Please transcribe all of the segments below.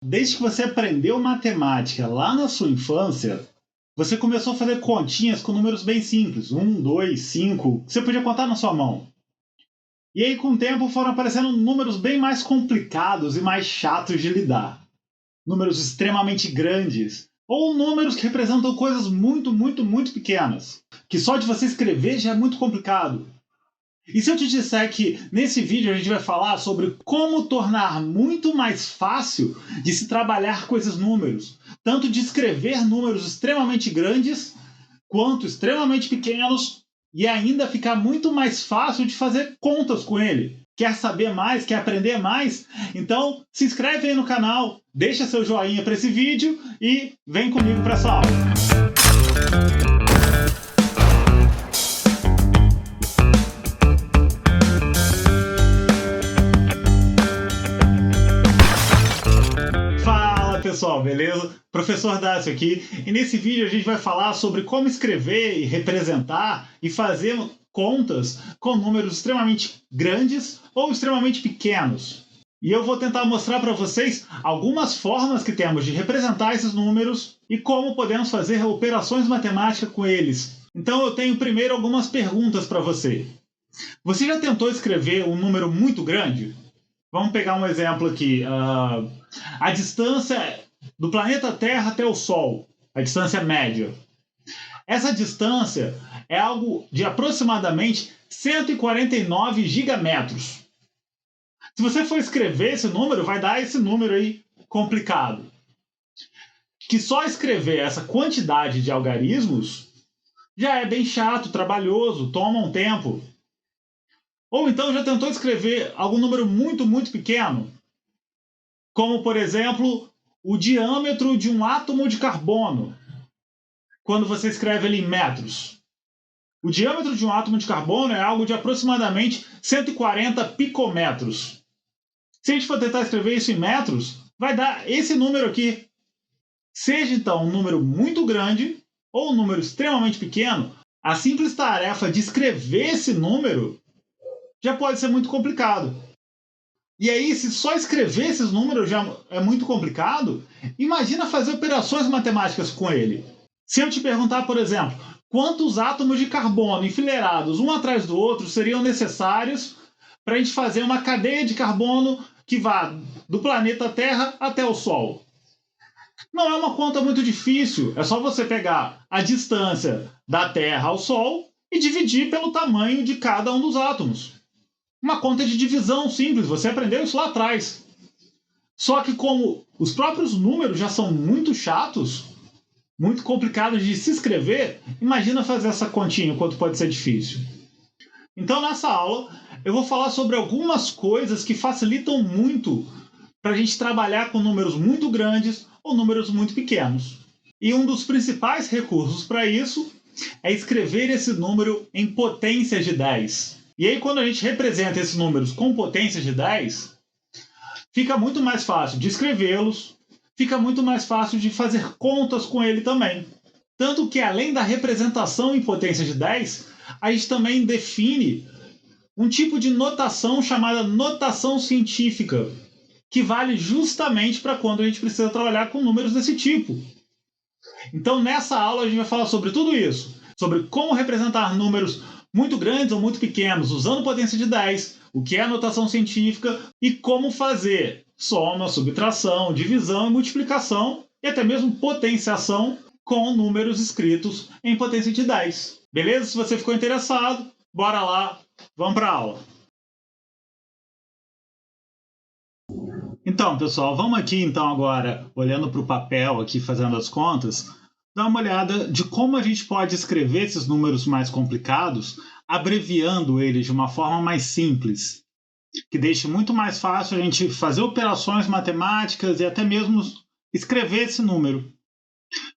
Desde que você aprendeu matemática lá na sua infância, você começou a fazer continhas com números bem simples, 1, 2, 5, que você podia contar na sua mão. E aí, com o tempo, foram aparecendo números bem mais complicados e mais chatos de lidar. Números extremamente grandes, ou números que representam coisas muito, muito, muito pequenas, que só de você escrever já é muito complicado. E se eu te disser que nesse vídeo a gente vai falar sobre como tornar muito mais fácil de se trabalhar com esses números, tanto de escrever números extremamente grandes quanto extremamente pequenos e ainda ficar muito mais fácil de fazer contas com ele. Quer saber mais? Quer aprender mais? Então se inscreve aí no canal, deixa seu joinha para esse vídeo e vem comigo para essa aula. Pessoal, beleza? Professor Dácio aqui, e nesse vídeo a gente vai falar sobre como escrever e representar e fazer contas com números extremamente grandes ou extremamente pequenos. E eu vou tentar mostrar para vocês algumas formas que temos de representar esses números e como podemos fazer operações matemáticas com eles. Então eu tenho primeiro algumas perguntas para você. Você já tentou escrever um número muito grande? Vamos pegar um exemplo aqui. A distância do planeta Terra até o Sol, a distância média. Essa distância é algo de aproximadamente 149 gigametros. Se você for escrever esse número, vai dar esse número aí complicado. Que só escrever essa quantidade de algarismos já é bem chato, trabalhoso, toma um tempo. Ou então já tentou escrever algum número muito, muito pequeno? Como, por exemplo, o diâmetro de um átomo de carbono, quando você escreve ele em metros. O diâmetro de um átomo de carbono é algo de aproximadamente 140 picômetros. Se a gente for tentar escrever isso em metros, vai dar esse número aqui. Seja então um número muito grande ou um número extremamente pequeno, a simples tarefa de escrever esse número já pode ser muito complicado. E aí, se só escrever esses números já é muito complicado, imagina fazer operações matemáticas com ele. Se eu te perguntar, por exemplo, quantos átomos de carbono enfileirados um atrás do outro seriam necessários para a gente fazer uma cadeia de carbono que vá do planeta Terra até o Sol? Não é uma conta muito difícil, é só você pegar a distância da Terra ao Sol e dividir pelo tamanho de cada um dos átomos. Uma conta de divisão simples, você aprendeu isso lá atrás. Só que como os próprios números já são muito chatos, muito complicados de se escrever, imagina fazer essa continha, quanto pode ser difícil. Então nessa aula eu vou falar sobre algumas coisas que facilitam muito para a gente trabalhar com números muito grandes ou números muito pequenos. E um dos principais recursos para isso é escrever esse número em potências de 10. E aí, quando a gente representa esses números com potência de 10, fica muito mais fácil de escrevê-los, fica muito mais fácil de fazer contas com ele também. Tanto que, além da representação em potência de 10, a gente também define um tipo de notação chamada notação científica, que vale justamente para quando a gente precisa trabalhar com números desse tipo. Então, nessa aula, a gente vai falar sobre tudo isso, sobre como representar números muito grandes ou muito pequenos, usando potência de 10, o que é a notação científica e como fazer soma, subtração, divisão e multiplicação e até mesmo potenciação com números escritos em potência de 10. Beleza? Se você ficou interessado, bora lá, vamos para a aula. Então, pessoal, vamos aqui então agora, olhando para o papel aqui, fazendo as contas, dar uma olhada de como a gente pode escrever esses números mais complicados, abreviando eles de uma forma mais simples, que deixe muito mais fácil a gente fazer operações matemáticas e até mesmo escrever esse número.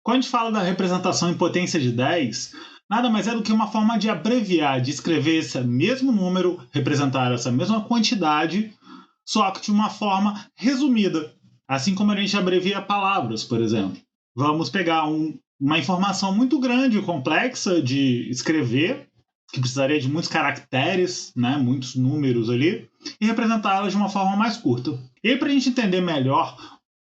Quando a gente fala da representação em potência de 10, nada mais é do que uma forma de abreviar, de escrever esse mesmo número, representar essa mesma quantidade, só que de uma forma resumida, assim como a gente abrevia palavras, por exemplo. Vamos pegar uma informação muito grande e complexa de escrever, que precisaria de muitos caracteres, né, muitos números ali, e representá-las de uma forma mais curta. E aí, para a gente entender melhor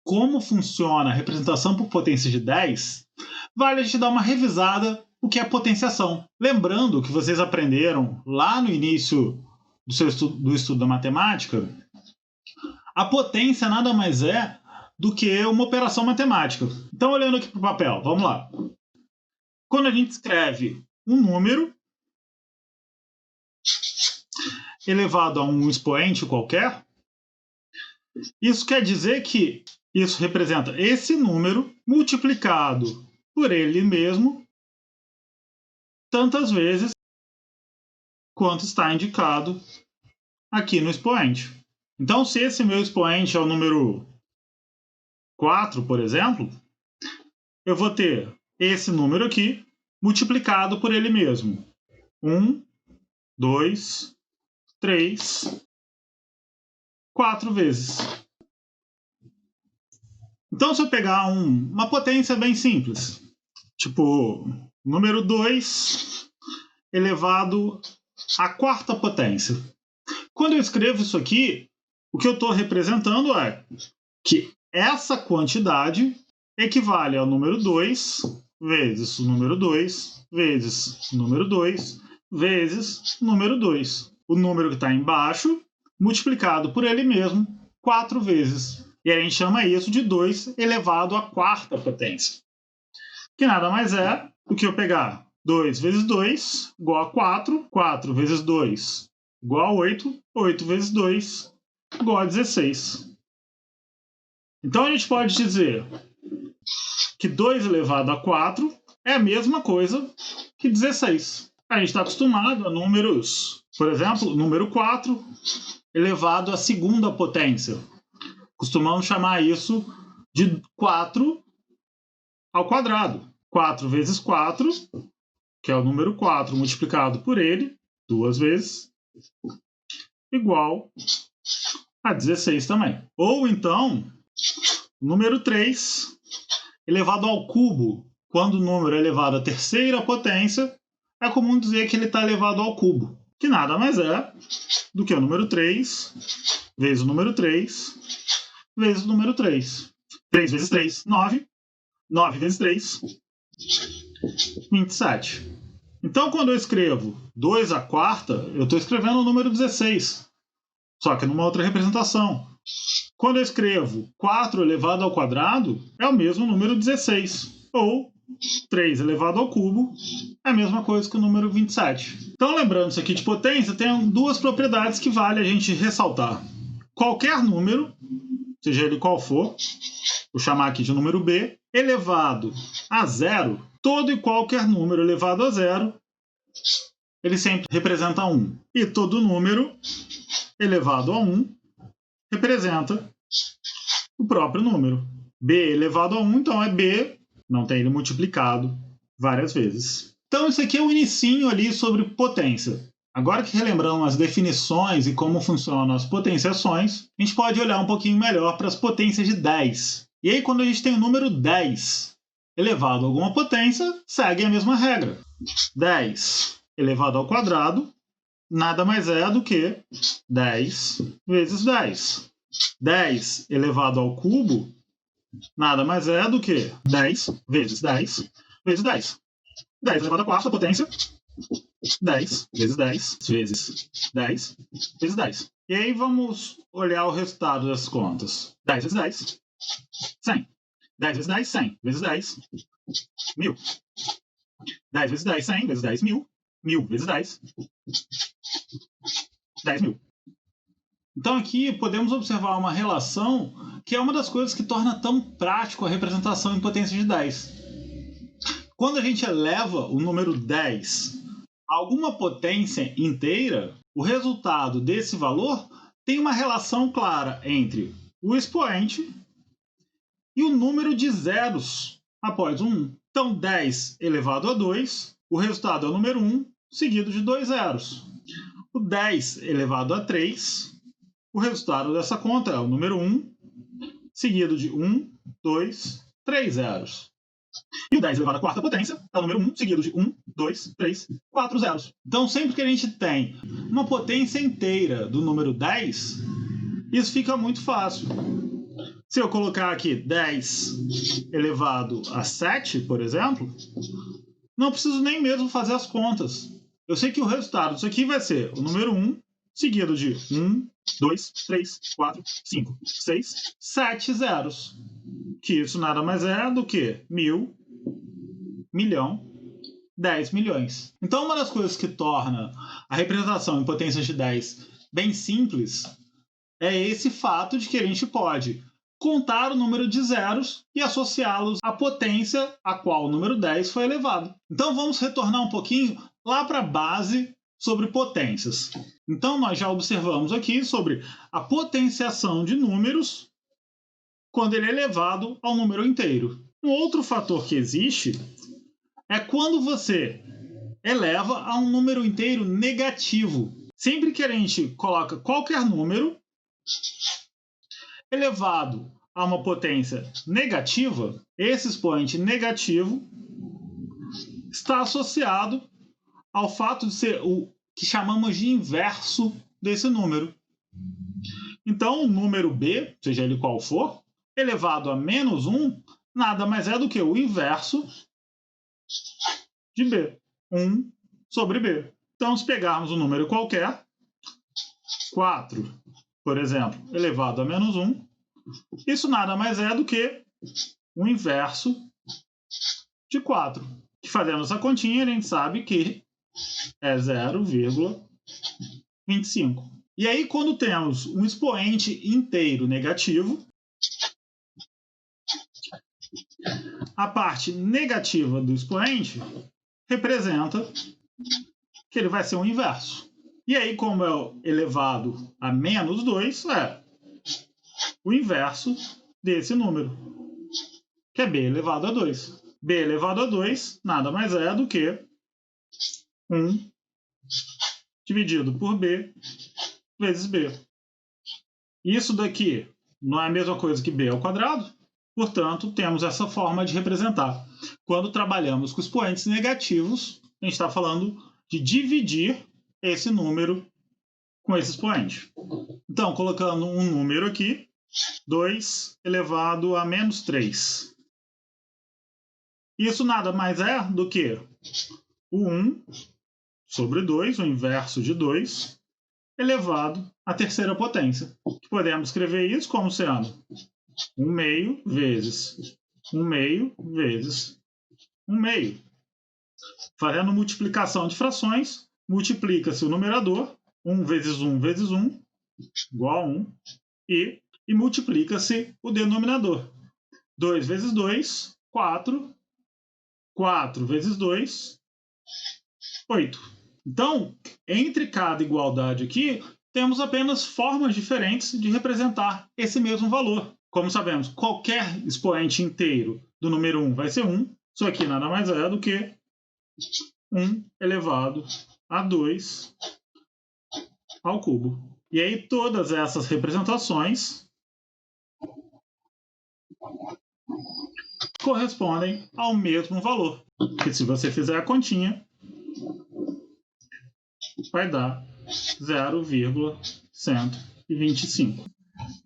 como funciona a representação por potência de 10, vale a gente dar uma revisada o que é potenciação. Lembrando que vocês aprenderam lá no início do estudo da matemática, a potência nada mais é do que uma operação matemática. Então, olhando aqui para o papel, vamos lá. Quando a gente escreve um número elevado a um expoente qualquer, isso quer dizer que isso representa esse número multiplicado por ele mesmo tantas vezes quanto está indicado aqui no expoente. Então, se esse meu expoente é o número 4, por exemplo, eu vou ter esse número aqui multiplicado por ele mesmo. 1, 2, 3, 4 vezes. Então, se eu pegar uma potência bem simples, tipo número 2 elevado à quarta potência. Quando eu escrevo isso aqui, o que eu estou representando é que essa quantidade equivale ao número 2 vezes o número 2 vezes o número 2 vezes o número 2. O número que está embaixo multiplicado por ele mesmo 4 vezes. E a gente chama isso de 2 elevado à quarta potência. Que nada mais é do que eu pegar 2 vezes 2 igual a 4, 4 vezes 2 igual a 8, 8 vezes 2 igual a 16. Então a gente pode dizer que 2 elevado a 4 é a mesma coisa que 16. A gente está acostumado a números, por exemplo, o número 4 elevado à segunda potência. Costumamos chamar isso de 4 ao quadrado. 4 vezes 4, que é o número 4 multiplicado por ele, 2 vezes, igual a 16 também. Ou então, o número 3 elevado ao cubo. Quando o número é elevado à terceira potência, é comum dizer que ele está elevado ao cubo, que nada mais é do que o número 3 vezes o número 3 vezes o número 3. 3 vezes 3, 9. 9 vezes 3, 27. Então, quando eu escrevo 2 à quarta, eu estou escrevendo o número 16, só que numa outra representação. Quando eu escrevo 4 elevado ao quadrado, é o mesmo número 16. Ou 3 elevado ao cubo é a mesma coisa que o número 27. Então, lembrando isso aqui de potência, tem duas propriedades que vale a gente ressaltar. Qualquer número, seja ele qual for, vou chamar aqui de número B, elevado a zero, todo e qualquer número elevado a zero, ele sempre representa 1. E todo número elevado a 1 representa o próprio número. B elevado a 1, então é B, não tem ele multiplicado várias vezes. Então isso aqui é o inicinho ali sobre potência. Agora que relembramos as definições e como funcionam as potenciações, a gente pode olhar um pouquinho melhor para as potências de 10. E aí, quando a gente tem o número 10 elevado a alguma potência, segue a mesma regra. 10 elevado ao quadrado nada mais é do que 10 vezes 10. 10 elevado ao cubo nada mais é do que 10 vezes 10 vezes 10. 10 elevado à quarta potência, 10 vezes 10 vezes 10 vezes 10. E aí vamos olhar o resultado das contas. 10 vezes 10, 100. 10 vezes 10, 100 vezes 10, 1000. 10 vezes 10, 100 vezes 10, 1000. 1000 vezes 10, 10.000. Então aqui podemos observar uma relação que é uma das coisas que torna tão prático a representação em potência de 10. Quando a gente eleva o número 10 a alguma potência inteira, o resultado desse valor tem uma relação clara entre o expoente e o número de zeros após o 1. Então 10 elevado a 2, o resultado é o número 1, seguido de 2 zeros. O 10 elevado a 3, o resultado dessa conta é o número 1, seguido de 1, 2, 3 zeros. E o 10 elevado à quarta potência é o número 1, seguido de 1, 2, 3, 4 zeros. Então, sempre que a gente tem uma potência inteira do número 10, isso fica muito fácil. Se eu colocar aqui 10 elevado a 7, por exemplo, não preciso nem mesmo fazer as contas. Eu sei que o resultado disso aqui vai ser o número 1, seguido de 1, 2, 3, 4, 5, 6, 7 zeros. Que isso nada mais é do que 1000, milhão, 10 milhões. Então, uma das coisas que torna a representação em potências de 10 bem simples é esse fato de que a gente pode contar o número de zeros e associá-los à potência a qual o número 10 foi elevado. Então, vamos retornar um pouquinho lá para a base sobre potências. Então, nós já observamos aqui sobre a potenciação de números quando ele é elevado ao número inteiro. Um outro fator que existe é quando você eleva a um número inteiro negativo. Sempre que a gente coloca qualquer número elevado a uma potência negativa, esse expoente negativo está associado ao fato de ser o que chamamos de inverso desse número. Então, o número b, seja ele qual for, elevado a menos 1, nada mais é do que o inverso de b, 1 sobre b. Então, se pegarmos um número qualquer, 4, por exemplo, elevado a menos 1, isso nada mais é do que o inverso de 4. Que fazendo essa continha, a gente sabe que é 0,25. E aí, quando temos um expoente inteiro negativo, a parte negativa do expoente representa que ele vai ser um inverso. E aí, como é elevado a menos 2, é o inverso desse número, que é b elevado a 2. b elevado a 2 nada mais é do que 1 dividido por b vezes b. Isso daqui não é a mesma coisa que b ao quadrado, portanto, temos essa forma de representar. Quando trabalhamos com expoentes negativos, a gente está falando de dividir esse número com esse expoente. Então, colocando um número aqui, 2 elevado a menos 3. Isso nada mais é do que o 1 sobre 2, o inverso de 2, elevado à terceira potência. Podemos escrever isso como sendo 1 meio vezes 1 meio vezes 1 meio. Fazendo multiplicação de frações, multiplica-se o numerador, 1 vezes 1 vezes 1, igual a 1, e multiplica-se o denominador. 2 vezes 2, 4. 4 vezes 2, 8. Então, entre cada igualdade aqui, temos apenas formas diferentes de representar esse mesmo valor. Como sabemos, qualquer expoente inteiro do número 1 vai ser 1. Isso aqui nada mais é do que 1 elevado a 2 ao cubo. E aí todas essas representações correspondem ao mesmo valor. Que se você fizer a continha, vai dar 0,125.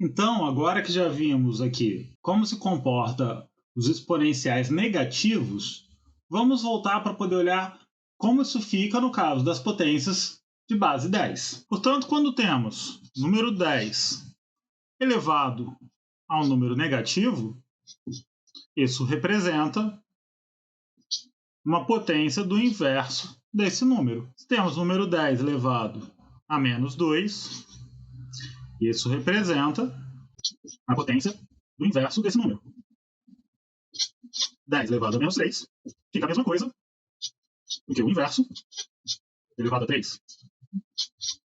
Então, agora que já vimos aqui como se comporta os exponenciais negativos, vamos voltar para poder olhar como isso fica no caso das potências de base 10. Portanto, quando temos número 10 elevado a um número negativo, isso representa uma potência do inverso desse número. Se temos o número 10 elevado a menos 2, isso representa a potência do inverso desse número. 10 elevado a menos 3 fica a mesma coisa do que o inverso elevado a 3.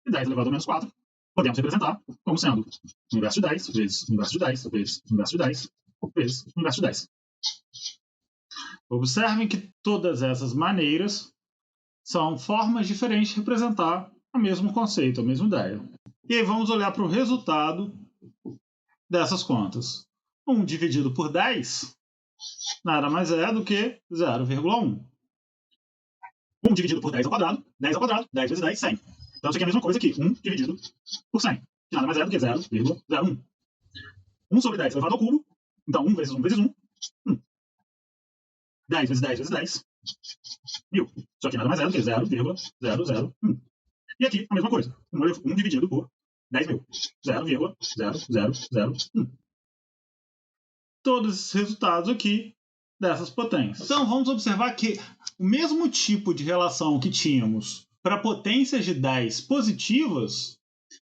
E 10 elevado a menos 4 podemos representar como sendo o inverso de 10 vezes o inverso de 10 vezes o inverso de 10 vezes o inverso de 10. Observem que todas essas maneiras são formas diferentes de representar o mesmo conceito, a mesma ideia. E aí vamos olhar para o resultado dessas contas. 1 dividido por 10 nada mais é do que 0,1. 1 dividido por 10 ao quadrado, 10 ao quadrado, 10 vezes 10, 100. Então isso aqui é a mesma coisa que 1 dividido por 100, que nada mais é do que 0,01. 1 sobre 10 elevado ao cubo. Então, 1 vezes 1 vezes 1. 10 vezes 10 vezes 10. 1000. Isso aqui nada mais é do que 0,001. E aqui, a mesma coisa. 1 dividido por 10.000. 0,0001. Todos esses resultados aqui dessas potências. Então, vamos observar que o mesmo tipo de relação que tínhamos para potências de 10 positivas,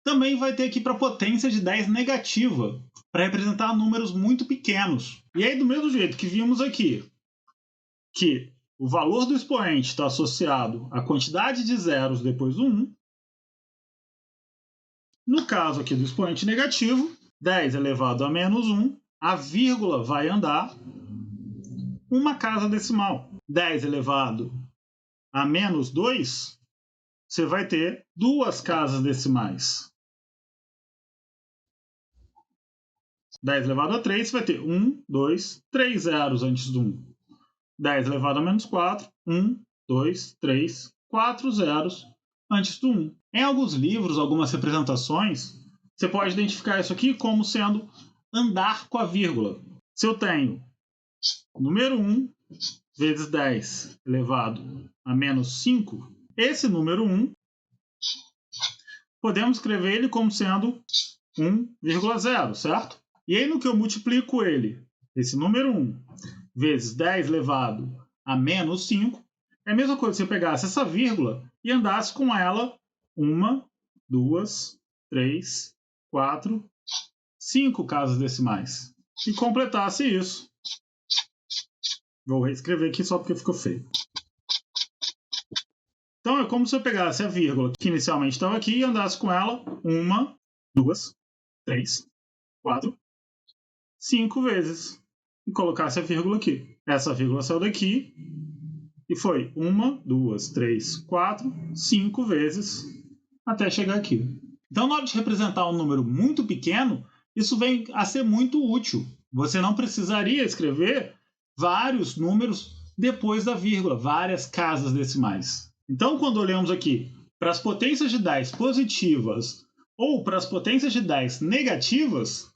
também vai ter aqui para potência de 10 negativa, para representar números muito pequenos. E aí, do mesmo jeito que vimos aqui, que o valor do expoente está associado à quantidade de zeros depois do 1, no caso aqui do expoente negativo, 10 elevado a menos 1, a vírgula vai andar uma casa decimal. 10 elevado a menos 2, você vai ter duas casas decimais. 10 elevado a 3, você vai ter 1, 2, 3 zeros antes do 1. 10 elevado a menos 4, 1, 2, 3, 4 zeros antes do 1. Em alguns livros, algumas representações, você pode identificar isso aqui como sendo andar com a vírgula. Se eu tenho número 1 vezes 10 elevado a menos 5, esse número 1, podemos escrever ele como sendo 1,0, certo? E aí, no que eu multiplico ele, esse número 1, vezes 10 elevado a menos 5, é a mesma coisa se eu pegasse essa vírgula e andasse com ela 1, 2, 3, 4, 5 casas decimais. E completasse isso. Vou reescrever aqui só porque ficou feio. Então é como se eu pegasse a vírgula que inicialmente estava aqui e andasse com ela 1, 2, 3, 4, 5 vezes. E colocasse a vírgula aqui. Essa vírgula saiu daqui e foi 1, 2, 3, 4, 5 vezes até chegar aqui. Então, na hora de representar um número muito pequeno, isso vem a ser muito útil. Você não precisaria escrever vários números depois da vírgula, várias casas decimais. Então, quando olhamos aqui para as potências de 10 positivas ou para as potências de 10 negativas,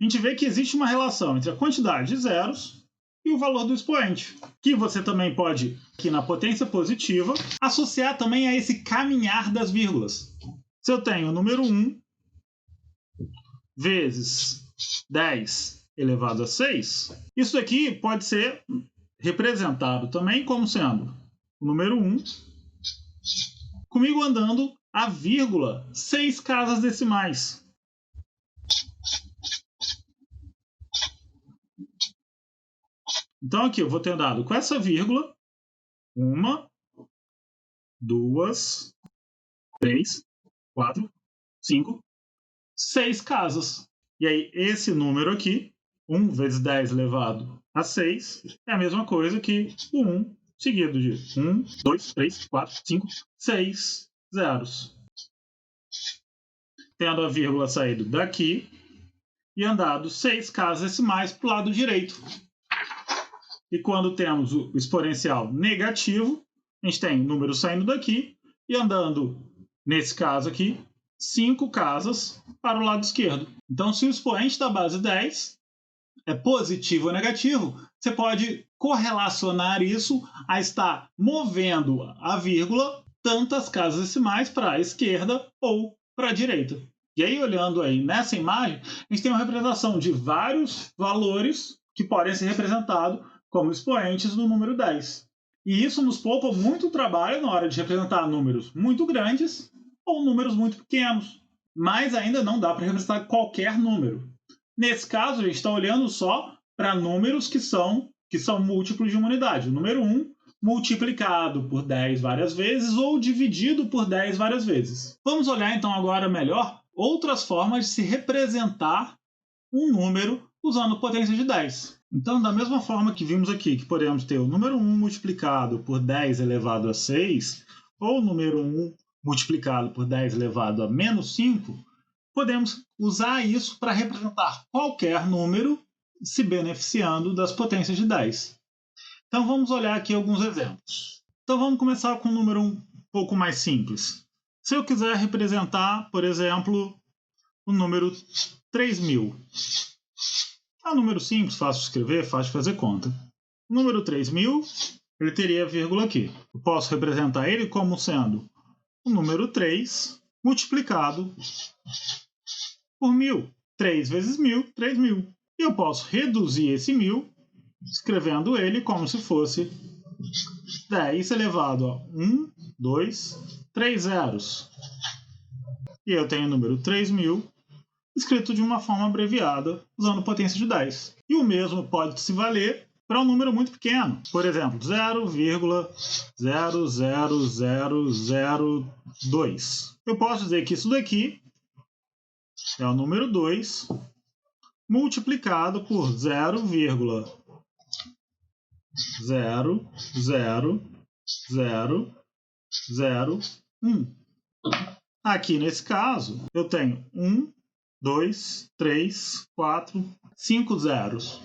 a gente vê que existe uma relação entre a quantidade de zeros e o valor do expoente, que você também pode, aqui na potência positiva, associar também a esse caminhar das vírgulas. Se eu tenho o número 1 vezes 10 elevado a 6, isso daqui pode ser representado também como sendo o número 1 comigo andando a vírgula 6 casas decimais. Então aqui eu vou ter dado com essa vírgula 1, 2, 3, 4, 5, 6 casas. E aí esse número aqui, 1 vezes 10 elevado a 6, é a mesma coisa que o 1 seguido de 1, 2, 3, 4, 5, 6 zeros. Tendo a vírgula saído daqui e andado 6 casas decimais para o lado direito. E quando temos o exponencial negativo, a gente tem o número saindo daqui e andando, nesse caso aqui, 5 casas para o lado esquerdo. Então, se o expoente da base 10 é positivo ou negativo, você pode correlacionar isso a estar movendo a vírgula tantas casas decimais para a esquerda ou para a direita. E aí, olhando aí nessa imagem, a gente tem uma representação de vários valores que podem ser representados como expoentes do número 10. E isso nos poupa muito trabalho na hora de representar números muito grandes ou números muito pequenos. Mas ainda não dá para representar qualquer número. Nesse caso, a gente está olhando só para números que são múltiplos de uma unidade. O número 1 multiplicado por 10 várias vezes ou dividido por 10 várias vezes. Vamos olhar então agora melhor outras formas de se representar um número usando potência de 10. Então, da mesma forma que vimos aqui, que podemos ter o número 1 multiplicado por 10 elevado a 6, ou o número 1 multiplicado por 10 elevado a menos 5, podemos usar isso para representar qualquer número se beneficiando das potências de 10. Então, vamos olhar aqui alguns exemplos. Então, vamos começar com um número um pouco mais simples. Se eu quiser representar, por exemplo, o número 3.000. É um número simples, fácil de escrever, fácil de fazer conta. O número 3000, ele teria vírgula aqui. Eu posso representar ele como sendo o número 3 multiplicado por 1000. 3 vezes 1000, 3000. E eu posso reduzir esse 1000, escrevendo ele como se fosse 10 elevado a 1, 2, 3 zeros. E eu tenho o número 3000 escrito de uma forma abreviada, usando potência de 10. E o mesmo pode se valer para um número muito pequeno. Por exemplo, 0,00002. Eu posso dizer que isso daqui é o número 2 multiplicado por 0,00001. Aqui nesse caso, eu tenho 1, 2, 3, 4, 5 zeros.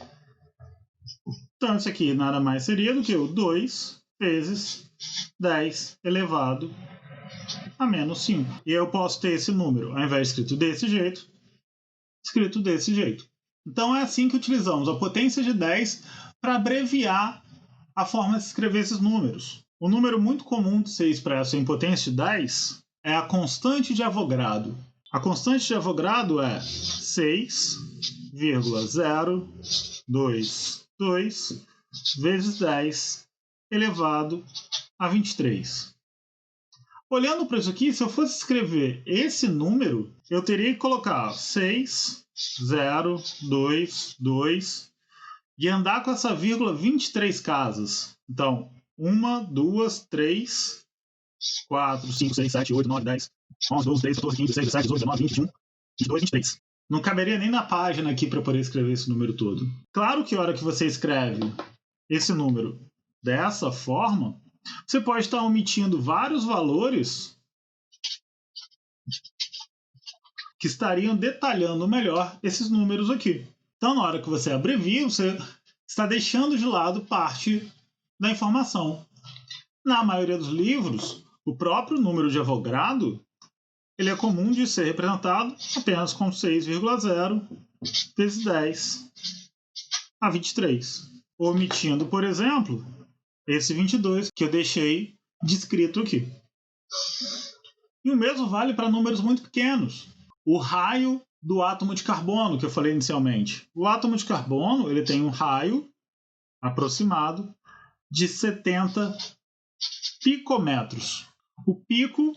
Então, isso aqui nada mais seria do que o 2 vezes 10 elevado a menos 5. E eu posso ter esse número, ao invés de escrito desse jeito, escrito desse jeito. Então, é assim que utilizamos a potência de 10 para abreviar a forma de escrever esses números. Um número muito comum de ser expresso em potência de 10 é a constante de Avogadro. A constante de Avogadro é 6,022 vezes 10 elevado a 23. Olhando para isso aqui, se eu fosse escrever esse número, eu teria que colocar 6,022 e andar com essa vírgula 23 casas. Então, 1, 2, 3, 4, 5, 6, 7, 8, 9, 10, 11, 12, 13, 14, 15, 16, 17, 18, 19, 20, 21, 22, 23. Não caberia nem na página aqui para poder escrever esse número todo. Claro que a hora que você escreve esse número dessa forma, você pode estar omitindo vários valores que estariam detalhando melhor esses números aqui. Então, na hora que você abrevia, você está deixando de lado parte da informação. Na maioria dos livros, o próprio número de Avogadro ele é comum de ser representado apenas com 6,0 vezes 10 a 23, omitindo, por exemplo, esse 22 que eu deixei descrito aqui. E o mesmo vale para números muito pequenos. O raio do átomo de carbono, que eu falei inicialmente. O átomo de carbono ele tem um raio aproximado de 70 picômetros. O pico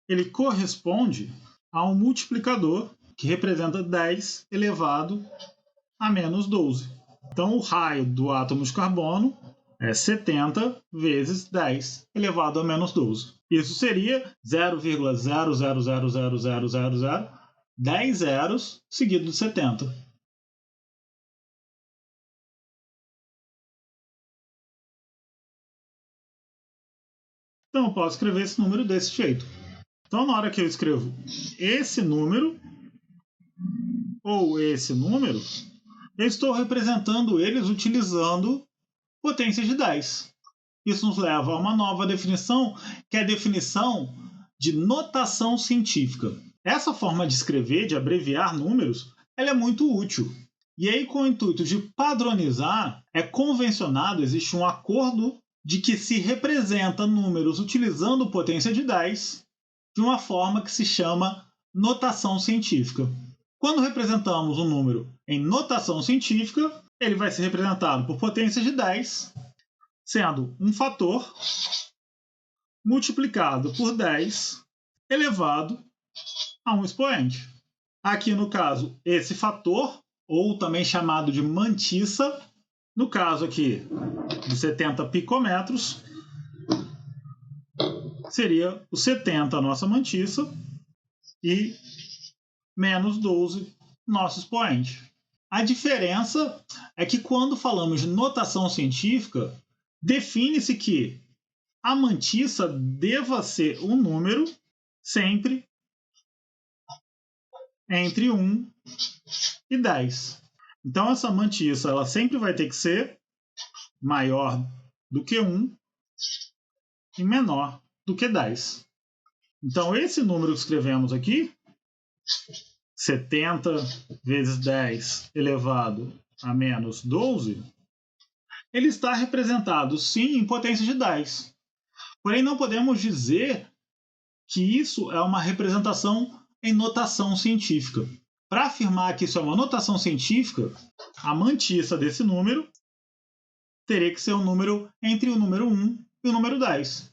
ele corresponde a um multiplicador que representa 10 elevado a menos 12. Então, o raio do átomo de carbono é 70 vezes 10 elevado a menos 12. Isso seria 0,0000000, 10 zeros seguido de 70. Então, eu posso escrever esse número desse jeito. Então, na hora que eu escrevo esse número ou esse número, eu estou representando eles utilizando potência de 10. Isso nos leva a uma nova definição, que é a definição de notação científica. Essa forma de escrever, de abreviar números, ela é muito útil. E aí, com o intuito de padronizar, é convencionado, existe um acordo de que se representa números utilizando potência de 10 de uma forma que se chama notação científica. Quando representamos um número em notação científica, ele vai ser representado por potência de 10, sendo um fator multiplicado por 10 elevado a um expoente. Aqui, no caso, esse fator, ou também chamado de mantissa, no caso aqui de 70 picômetros, seria o 70 a nossa mantissa e menos 12 nosso expoente. A diferença é que quando falamos de notação científica, define-se que a mantissa deva ser um número sempre entre 1 e 10. Então, essa mantissa ela sempre vai ter que ser maior do que 1 e menor do que 10. Então, esse número que escrevemos aqui 70 vezes 10 elevado a menos 12, ele está representado, sim, em potência de 10. Porém, não podemos dizer que isso é uma representação em notação científica. Para afirmar que isso é uma notação científica, a mantissa desse número teria que ser um número entre o número 1 e o número 10.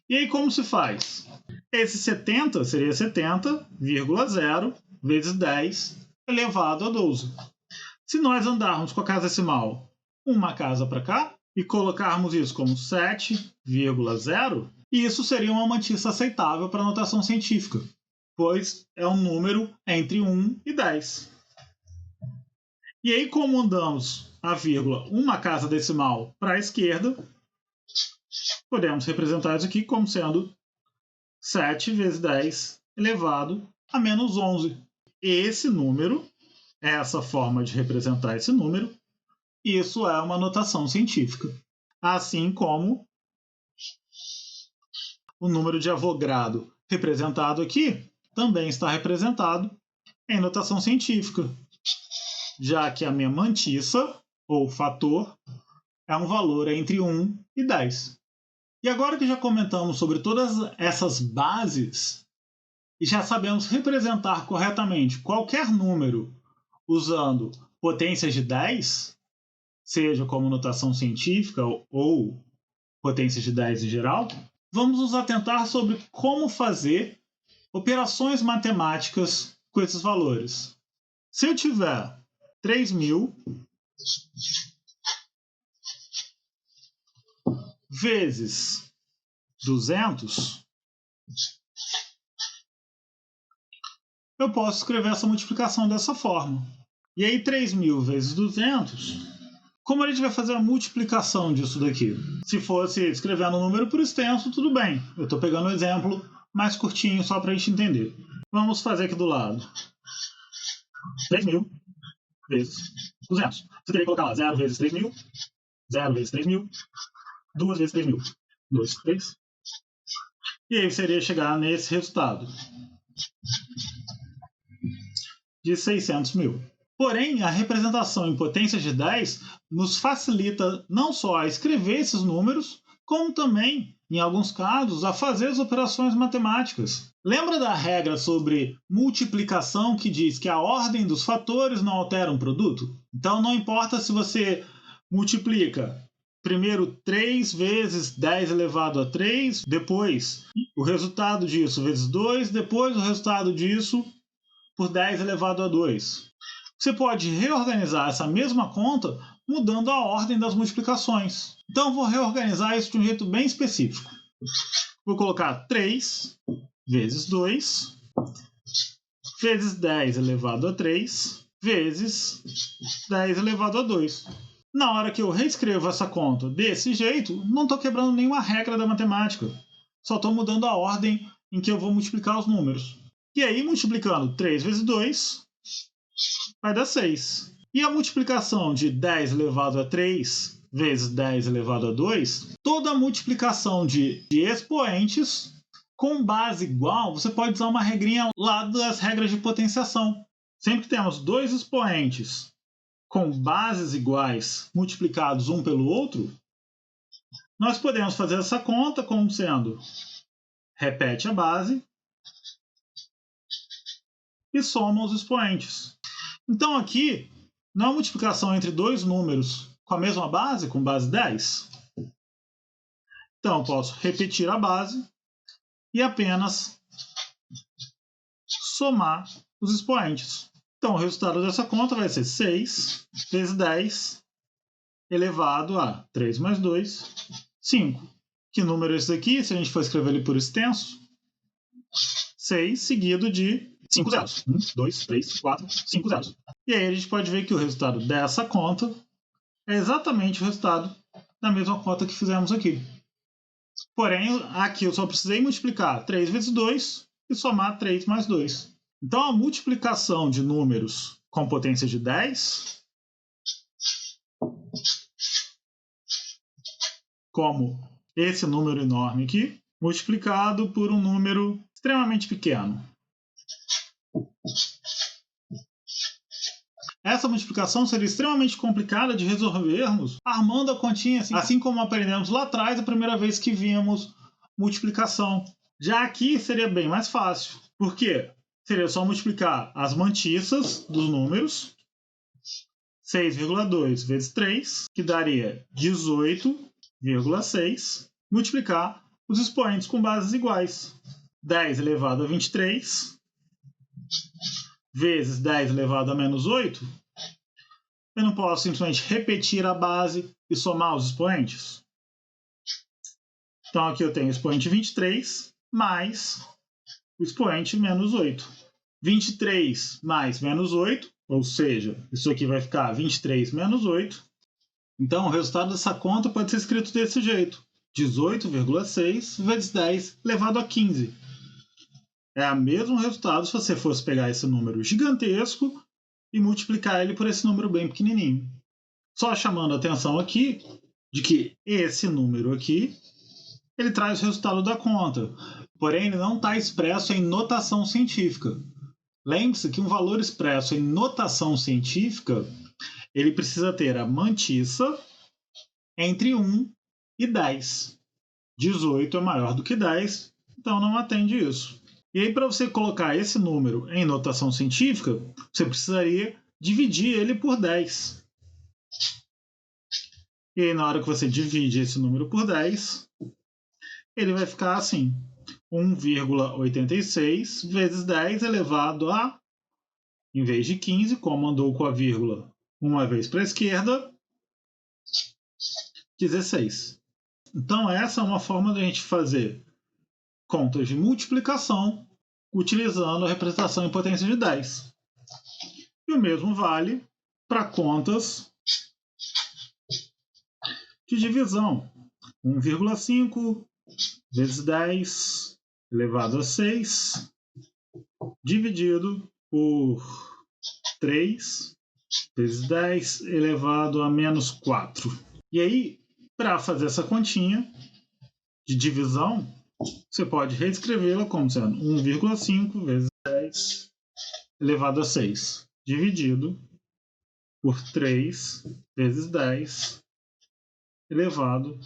E aí como se faz? Esse 70 seria 70,0 vezes 10 elevado a 12. Se nós andarmos com a casa decimal uma casa para cá e colocarmos isso como 7,0, isso seria uma mantissa aceitável para notação científica, pois é um número entre 1 e 10. E aí, como andamos a vírgula uma casa decimal para a esquerda, podemos representar isso aqui como sendo 7 vezes 10 elevado a menos 11. Esse número, essa forma de representar esse número, isso é uma notação científica. Assim como o número de Avogadro representado aqui também está representado em notação científica, já que a minha mantissa, ou fator, é um valor entre 1 e 10. E agora que já comentamos sobre todas essas bases e já sabemos representar corretamente qualquer número usando potências de 10, seja como notação científica ou potências de 10 em geral, vamos nos atentar sobre como fazer operações matemáticas com esses valores. Se eu tiver 3.000 vezes 200, eu posso escrever essa multiplicação dessa forma. E aí 3.000 vezes 200, como a gente vai fazer a multiplicação disso daqui? Se fosse escrevendo o número por extenso, tudo bem. Eu estou pegando um exemplo mais curtinho só para a gente entender. Vamos fazer aqui do lado. 3.000 vezes 200. Você teria que colocar lá 0 vezes 3.000, 0 vezes 3.000, 2 vezes 3.000. 2, 3. E aí seria chegar nesse resultado de 600.000. Porém, a representação em potências de 10 nos facilita não só a escrever esses números, como também, em alguns casos, a fazer as operações matemáticas. Lembra da regra sobre multiplicação que diz que a ordem dos fatores não altera um produto? Então não importa se você multiplica primeiro 3 vezes 10 elevado a 3, depois o resultado disso vezes 2, depois o resultado disso por 10 elevado a 2. Você pode reorganizar essa mesma conta mudando a ordem das multiplicações. Então eu vou reorganizar isso de um jeito bem específico. Vou colocar 3 vezes 2 vezes 10 elevado a 3 vezes 10 elevado a 2. Na hora que eu reescrevo essa conta desse jeito, não estou quebrando nenhuma regra da matemática. Só estou mudando a ordem em que eu vou multiplicar os números. E aí, multiplicando 3 vezes 2, vai dar 6. E a multiplicação de 10 elevado a 3 vezes 10 elevado a 2, toda a multiplicação de expoentes com base igual, você pode usar uma regrinha lá das regras de potenciação. Sempre que temos dois expoentes com bases iguais multiplicados um pelo outro, nós podemos fazer essa conta como sendo repete a base e soma os expoentes. Então aqui não é uma multiplicação entre dois números com a mesma base, com base 10. Então eu posso repetir a base e apenas somar os expoentes. Então o resultado dessa conta vai ser 6 vezes 10 elevado a 3 mais 2, 5. Que número é esse aqui? Se a gente for escrever ele por extenso, 6 seguido de 5 zeros. 1, 2, 3, 4, 5 zeros. E aí a gente pode ver que o resultado dessa conta é exatamente o resultado da mesma conta que fizemos aqui. Porém, aqui eu só precisei multiplicar 3 vezes 2 e somar 3 mais 2. Então, a multiplicação de números com potência de 10, como esse número enorme aqui, multiplicado por um número extremamente pequeno. essa multiplicação seria extremamente complicada de resolvermos armando a continha, assim como aprendemos lá atrás a primeira vez que vimos multiplicação. Já aqui seria bem mais fácil. Por quê? Seria só multiplicar as mantissas dos números, 6,2 vezes 3, que daria 18,6, multiplicar os expoentes com bases iguais. 10 elevado a 23 vezes 10 elevado a menos 8. Eu não posso simplesmente repetir a base e somar os expoentes? Então aqui eu tenho o expoente 23 mais o expoente menos 8. 23 mais menos 8, ou seja, isso aqui vai ficar 23 menos 8. Então o resultado dessa conta pode ser escrito desse jeito: 18,6 vezes 10 elevado a 15. É o mesmo resultado se você fosse pegar esse número gigantesco e multiplicar ele por esse número bem pequenininho. Só chamando a atenção aqui de que esse número aqui, ele traz o resultado da conta, porém ele não está expresso em notação científica. Lembre-se que um valor expresso em notação científica, ele precisa ter a mantissa entre 1 e 10. 18 é maior do que 10, então não atende isso. E aí, para você colocar esse número em notação científica, você precisaria dividir ele por 10. E aí, na hora que você divide esse número por 10, ele vai ficar assim: 1,86 vezes 10 elevado a, em vez de 15, como andou com a vírgula uma vez para a esquerda, 16. Então, essa é uma forma de a gente fazer contas de multiplicação utilizando a representação em potência de 10. E o mesmo vale para contas de divisão. 1,5 vezes 10 elevado a 6 dividido por 3 vezes 10 elevado a menos 4. E aí, para fazer essa continha de divisão, você pode reescrevê-la como sendo 1,5 vezes 10 elevado a 6, dividido por 3 vezes 10 elevado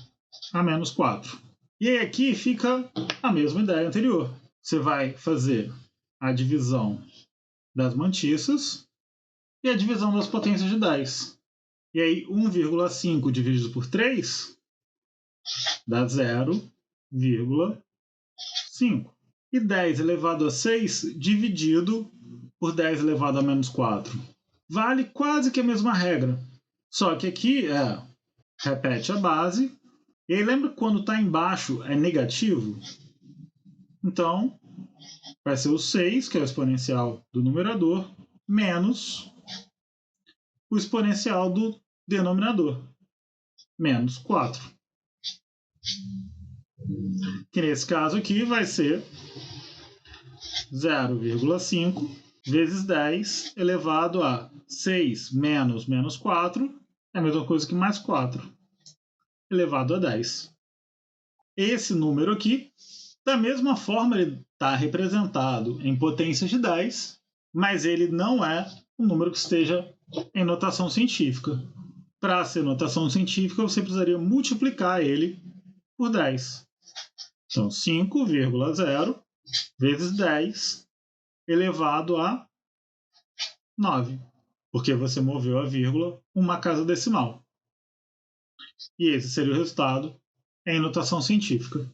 a menos 4. E aí aqui fica a mesma ideia anterior. Você vai fazer a divisão das mantissas e a divisão das potências de 10. E aí 1,5 dividido por 3 dá 0,5. E 10 elevado a 6 dividido por 10 elevado a menos 4. Vale quase que a mesma regra. Só que aqui repete a base. E aí lembra que quando está embaixo é negativo? Então, vai ser o 6, que é o exponencial do numerador, menos o exponencial do denominador, menos 4. Que nesse caso aqui vai ser 0,5 vezes 10 elevado a 6 menos menos 4, é a mesma coisa que mais 4, elevado a 10. Esse número aqui, da mesma forma, ele está representado em potências de 10, mas ele não é um número que esteja em notação científica. Para ser notação científica, você precisaria multiplicar ele por 10. Então, 5,0 vezes 10 elevado a 9, porque você moveu a vírgula uma casa decimal. E esse seria o resultado em notação científica.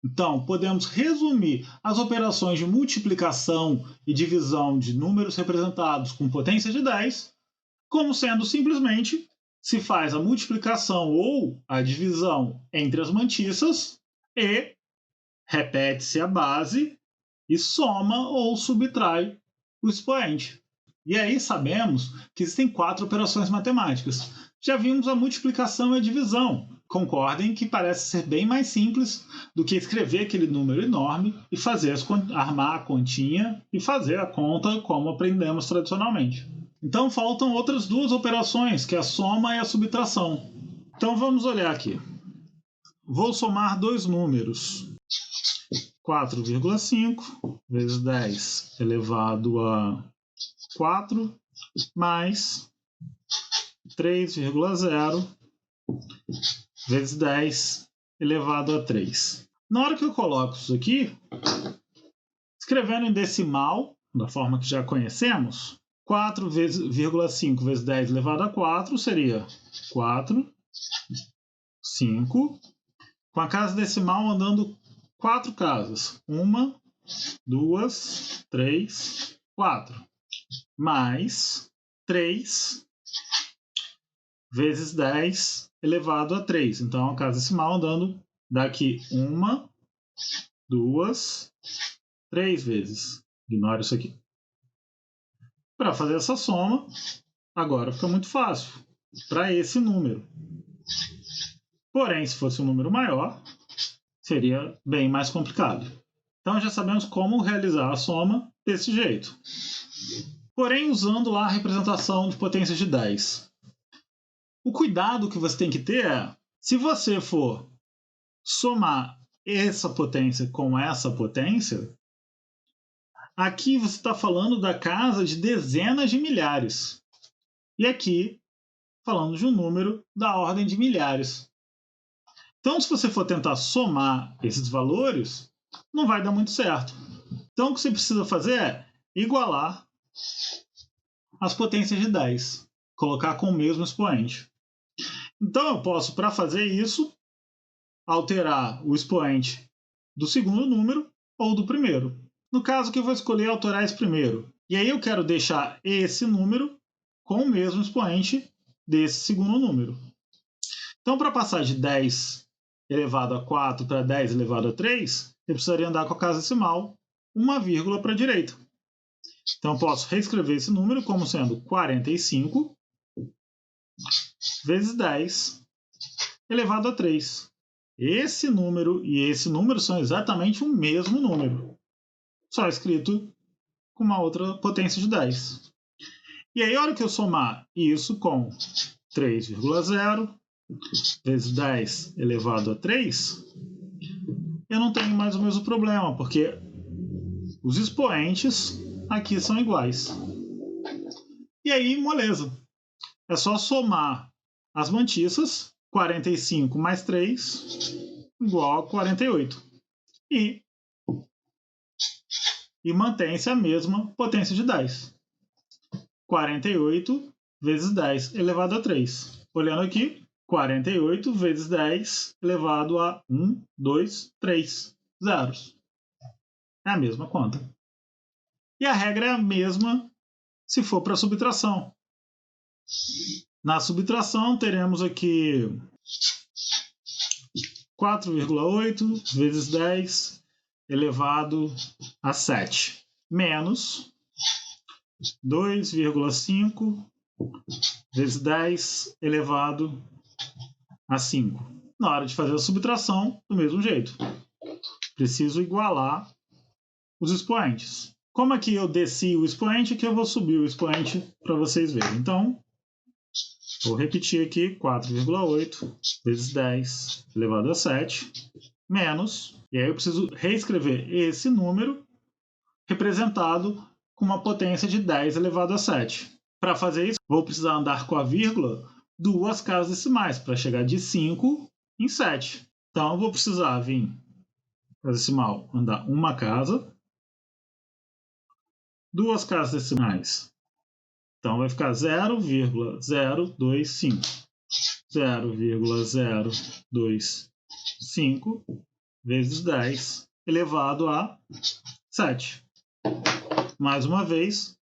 Então, podemos resumir as operações de multiplicação e divisão de números representados com potência de 10 como sendo simplesmente se faz a multiplicação ou a divisão entre as mantissas e repete-se a base e soma ou subtrai o expoente. E aí sabemos que existem 4 operações matemáticas. Já vimos a multiplicação e a divisão. Concordem que parece ser bem mais simples do que escrever aquele número enorme e armar a continha e fazer a conta como aprendemos tradicionalmente. Então faltam outras 2 operações, que é a soma e a subtração. Então vamos olhar aqui. Vou somar 2 números. 4,5 vezes 10 elevado a 4 mais 3,0 vezes 10 elevado a 3. Na hora que eu coloco isso aqui, escrevendo em decimal, da forma que já conhecemos, 4,5 vezes 10 elevado a 4 seria 4, 5, com a casa decimal andando 4 casas. 1, 2, 3, 4. Mais 3 vezes 10 elevado a 3. Então, a casa decimal andando daqui 1, 2, 3 vezes. Ignora isso aqui. Para fazer essa soma, agora fica muito fácil para esse número. Porém, se fosse um número maior, seria bem mais complicado. Então, já sabemos como realizar a soma desse jeito. Porém, usando lá a representação de potências de 10. O cuidado que você tem que ter é, se você for somar essa potência com essa potência, aqui você está falando da casa de dezenas de milhares. E aqui, falando de um número da ordem de milhares. Então, se você for tentar somar esses valores, não vai dar muito certo. Então, o que você precisa fazer é igualar as potências de 10. Colocar com o mesmo expoente. Então, eu posso, para fazer isso, alterar o expoente do segundo número ou do primeiro. No caso que eu vou escolher alterar esse primeiro. E aí eu quero deixar esse número com o mesmo expoente desse segundo número. Então, para passar de 10 elevado a 4 para 10 elevado a 3, eu precisaria andar com a casa decimal uma vírgula para a direita. Então, eu posso reescrever esse número como sendo 45 vezes 10 elevado a 3. Esse número e esse número são exatamente o mesmo número, só escrito com uma outra potência de 10. E aí, a hora que eu somar isso com 3,0 vezes 10 elevado a 3, eu não tenho mais o mesmo problema, porque os expoentes aqui são iguais. E aí, moleza. É só somar as mantiças, 45 mais 3 igual a 48. E mantém-se a mesma potência de 10. 48 vezes 10 elevado a 3. Olhando aqui, 48 vezes 10 elevado a 1, 2, 3 zeros. É a mesma conta. E a regra é a mesma se for para subtração. Na subtração, teremos aqui 4,8 vezes 10 elevado a 7, menos 2,5 vezes 10 elevado a 5. Na hora de fazer a subtração, do mesmo jeito. Preciso igualar os expoentes. Como aqui eu desci o expoente, aqui eu vou subir o expoente para vocês verem. Então, vou repetir aqui, 4,8 vezes 10 elevado a 7, menos, e aí eu preciso reescrever esse número representado com uma potência de 10 elevado a 7. Para fazer isso, vou precisar andar com a vírgula duas casas decimais, para chegar de 5 em 7. Então, eu vou precisar vir para a decimal andar uma casa, duas casas decimais. Então, vai ficar 0,025. 0,025 vezes 10 elevado a 7. Mais uma vez,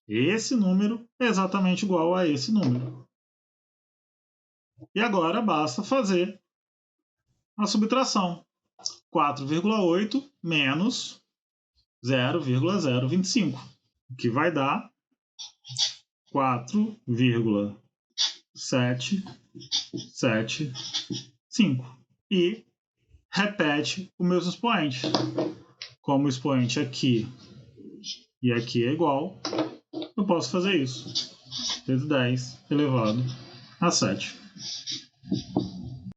esse número é exatamente igual a esse número. E agora basta fazer a subtração. 4,8 menos 0,025, que vai dar 4,775. E repete o mesmo expoente. Como o expoente aqui e aqui é igual, eu posso fazer isso. Vezes 10 elevado a 7.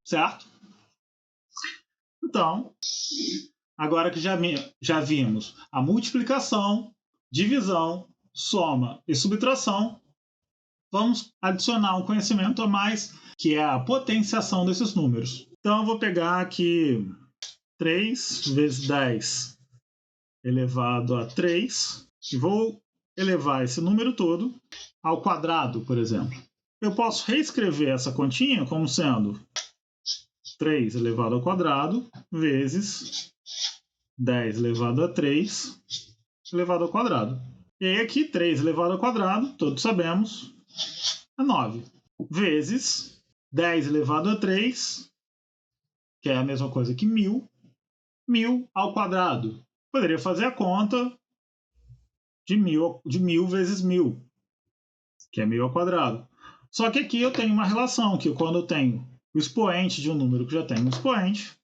Certo? Então, agora que já vimos a multiplicação, divisão soma e subtração, vamos adicionar um conhecimento a mais, que é a potenciação desses números. Então, eu vou pegar aqui 3 vezes 10 elevado a 3 e vou elevar esse número todo ao quadrado, por exemplo. Eu posso reescrever essa continha como sendo 3 elevado ao quadrado vezes 10 elevado a 3 elevado ao quadrado. E aí aqui 3 elevado ao quadrado, todos sabemos, é 9. Vezes 10 elevado a 3, que é a mesma coisa que 1000, 1000 ao quadrado. Poderia fazer a conta de 1000 vezes 1000, que é 1000 ao quadrado. Só que aqui eu tenho uma relação, que quando eu tenho o expoente de um número que já tem um expoente,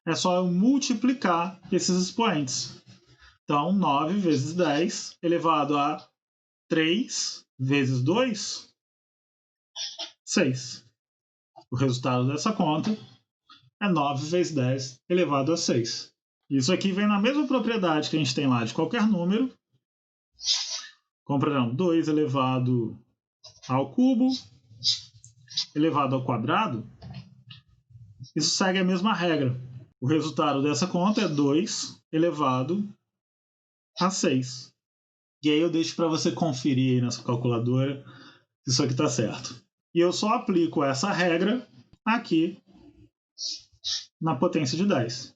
é só eu multiplicar esses expoentes. Então, 9 vezes 10 elevado a 3 vezes 2, 6. O resultado dessa conta é 9 vezes 10 elevado a 6. Isso aqui vem na mesma propriedade que a gente tem lá de qualquer número. Como, 2 elevado ao cubo elevado ao quadrado. Isso segue a mesma regra. O resultado dessa conta é 2 elevado a 6. E aí eu deixo para você conferir aí na sua calculadora se isso aqui está certo. E eu só aplico essa regra aqui na potência de 10.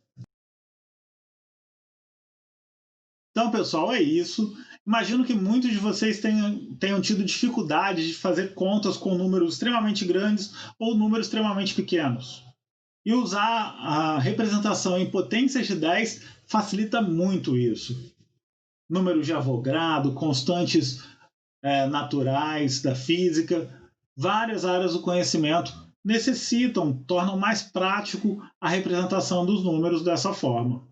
Então, pessoal, é isso. Imagino que muitos de vocês tenham tido dificuldade de fazer contas com números extremamente grandes ou números extremamente pequenos. E usar a representação em potências de 10 facilita muito isso. Números de Avogadro, constantes naturais da física, várias áreas do conhecimento tornam mais prático a representação dos números dessa forma.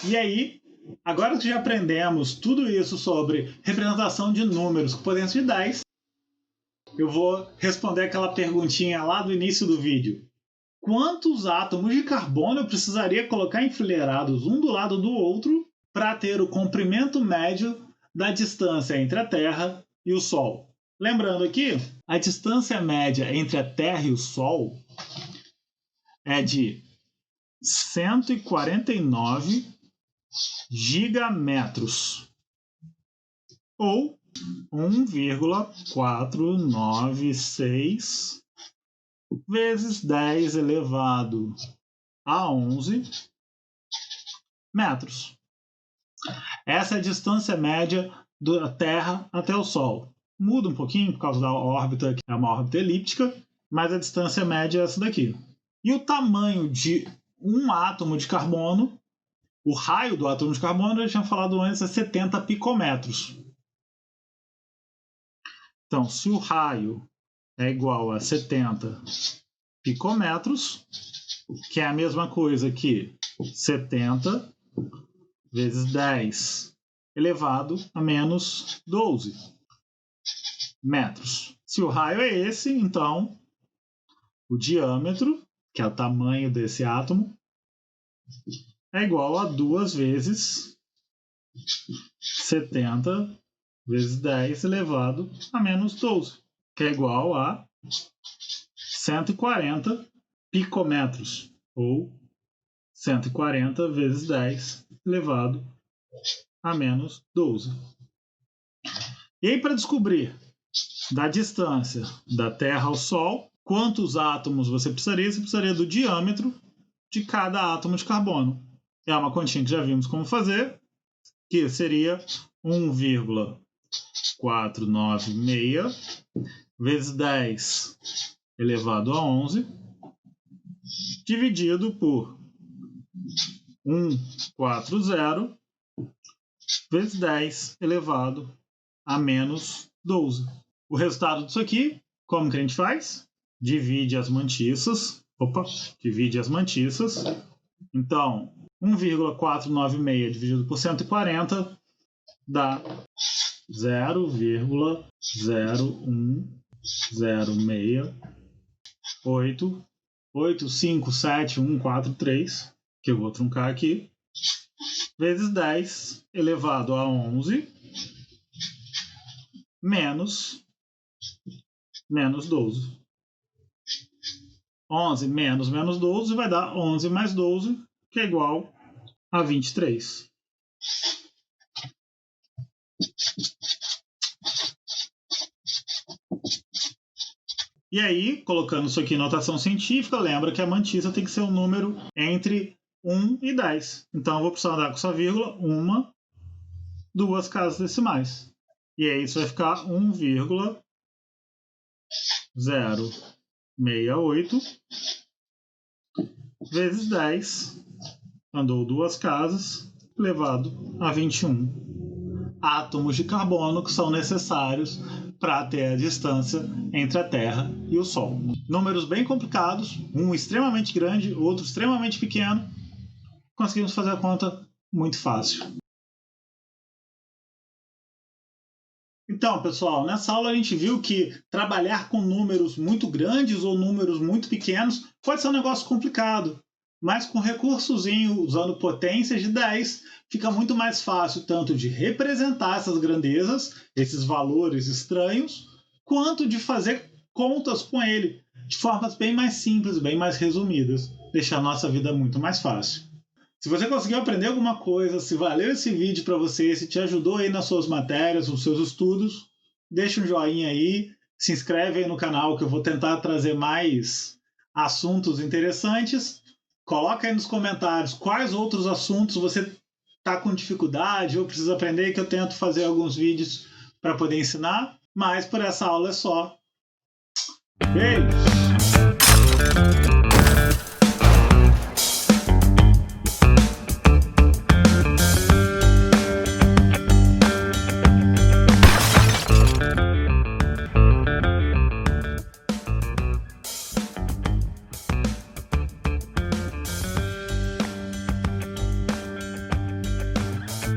E aí, agora que já aprendemos tudo isso sobre representação de números com potência de 10, eu vou responder aquela perguntinha lá do início do vídeo. Quantos átomos de carbono eu precisaria colocar enfileirados um do lado do outro para ter o comprimento médio da distância entre a Terra e o Sol? Lembrando aqui, a distância média entre a Terra e o Sol é de 149 gigametros, ou 1,496 vezes 10 elevado a 11 metros. Essa é a distância média da Terra até o Sol. Muda um pouquinho por causa da órbita, que é uma órbita elíptica, mas a distância média é essa daqui. E o tamanho de um átomo de carbono, o raio do átomo de carbono, eu tinha falado antes, é 70 picômetros. Então, se o raio é igual a 70 picômetros, que é a mesma coisa que 70 vezes 10 elevado a menos 12 metros. Se o raio é esse, então o diâmetro, que é o tamanho desse átomo, é igual a 2 vezes 70 vezes 10 elevado a menos 12, que é igual a 140 picômetros, ou 140 vezes 10 elevado a menos 12. E aí, para descobrir da distância da Terra ao Sol, quantos átomos você precisaria do diâmetro de cada átomo de carbono. É uma continha que já vimos como fazer, que seria 1,496 vezes 10 elevado a 11, dividido por 140 vezes 10 elevado a menos 12. O resultado disso aqui, como que a gente faz? Divide as mantiças. Então, 1,496 dividido por 140 dá 0,00688574143, que eu vou truncar aqui, vezes 10 elevado a 11, menos 12. 11 menos 12 vai dar 11 mais 12, que é igual a 23. E aí, colocando isso aqui em notação científica, lembra que a mantissa tem que ser um número entre 1 e 10. Então, eu vou precisar dar com essa vírgula 1, 2 casas decimais. E aí, isso vai ficar 1,068 vezes 10, andou 2 casas, elevado a 21 átomos de carbono que são necessários para ter a distância entre a Terra e o Sol. Números bem complicados, um extremamente grande, outro extremamente pequeno. Conseguimos fazer a conta muito fácil. Então, pessoal, nessa aula a gente viu que trabalhar com números muito grandes ou números muito pequenos pode ser um negócio complicado, mas com recursozinho, usando potências de 10, fica muito mais fácil tanto de representar essas grandezas, esses valores estranhos, quanto de fazer contas com ele de formas bem mais simples, bem mais resumidas, deixar a nossa vida muito mais fácil. Se você conseguiu aprender alguma coisa, se valeu esse vídeo para você, se te ajudou aí nas suas matérias, nos seus estudos, deixa um joinha aí, se inscreve aí no canal que eu vou tentar trazer mais assuntos interessantes. Coloca aí nos comentários quais outros assuntos você está com dificuldade ou precisa aprender, que eu tento fazer alguns vídeos para poder ensinar. Mas por essa aula é só. Beijo!